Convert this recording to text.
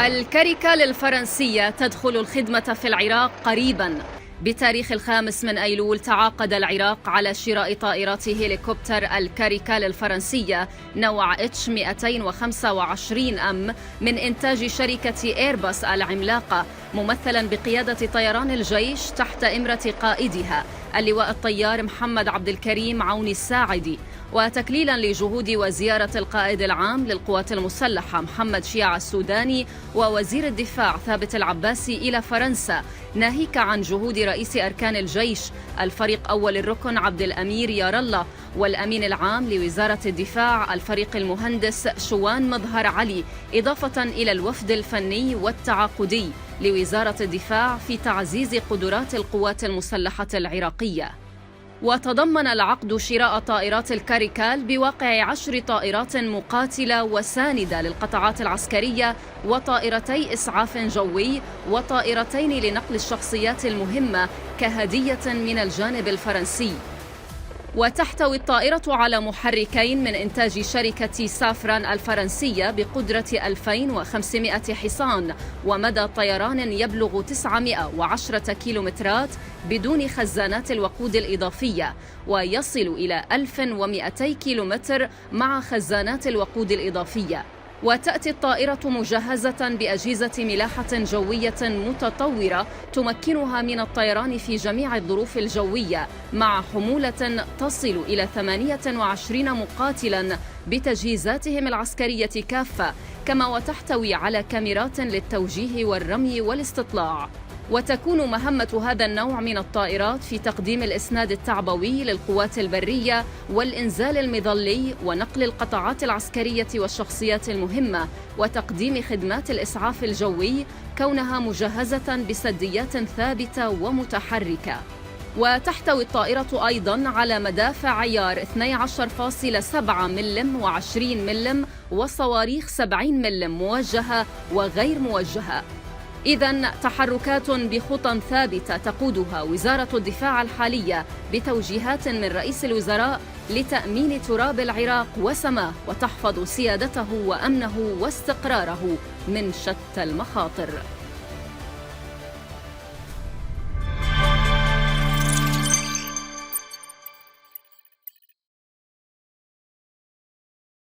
الكاريكال الفرنسية تدخل الخدمة في العراق قريباً. بتاريخ 5 أيلول تعاقد العراق على شراء طائرات هليكوبتر الكاريكال الفرنسية نوع H225M من إنتاج شركة إيرباص العملاقة، ممثلا بقيادة طيران الجيش تحت إمرة قائدها اللواء الطيار محمد عبد الكريم عوني الساعدي، وتكليلا لجهود وزيارة القائد العام للقوات المسلحة محمد شيع السوداني ووزير الدفاع ثابت العباسي إلى فرنسا، ناهيك عن جهود رئيس أركان الجيش الفريق أول الركن عبد الأمير يار الله والأمين العام لوزارة الدفاع الفريق المهندس شوان مظهر علي، إضافة إلى الوفد الفني والتعاقدي لوزارة الدفاع في تعزيز قدرات القوات المسلحة العراقية. وتضمن العقد شراء طائرات الكاريكال بواقع 10 طائرات مقاتلة وساندة للقطاعات العسكرية وطائرتي إسعاف جوي وطائرتين لنقل الشخصيات المهمة كهدية من الجانب الفرنسي. وتحتوي الطائرة على محركين من إنتاج شركة سافران الفرنسية بقدرة 2500 حصان ومدى طيران يبلغ 910 كيلومترات بدون خزانات الوقود الإضافية، ويصل إلى 1200 كيلومتر مع خزانات الوقود الإضافية. وتأتي الطائرة مجهزة بأجهزة ملاحة جوية متطورة تمكنها من الطيران في جميع الظروف الجوية، مع حمولة تصل إلى 28 مقاتلا بتجهيزاتهم العسكرية كافة، كما وتحتوي على كاميرات للتوجيه والرمي والاستطلاع. وتكون مهمة هذا النوع من الطائرات في تقديم الإسناد التعبوي للقوات البرية والإنزال المظلي ونقل القطاعات العسكرية والشخصيات المهمة وتقديم خدمات الإسعاف الجوي، كونها مجهزة بسديات ثابتة ومتحركة. وتحتوي الطائرة أيضاً على مدافع عيار 12.7 ملم و20 ملم وصواريخ 70 ملم موجهة وغير موجهة. إذن تحركات بخطى ثابتة تقودها وزارة الدفاع الحالية بتوجيهات من رئيس الوزراء لتأمين تراب العراق وسماه، وتحفظ سيادته وأمنه واستقراره من شتى المخاطر.